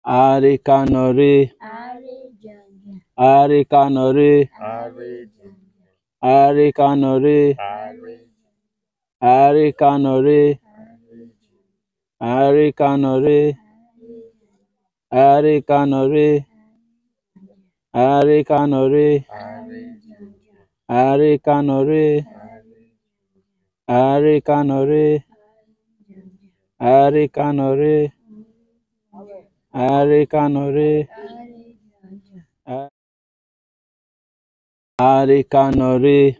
Arikanore, Arikanore, Arikanore, Arikanore, Arikanore, Arikanore, Arikanore, Arikanore, Arikanore, Arikanore, Arikanore, Arikanore,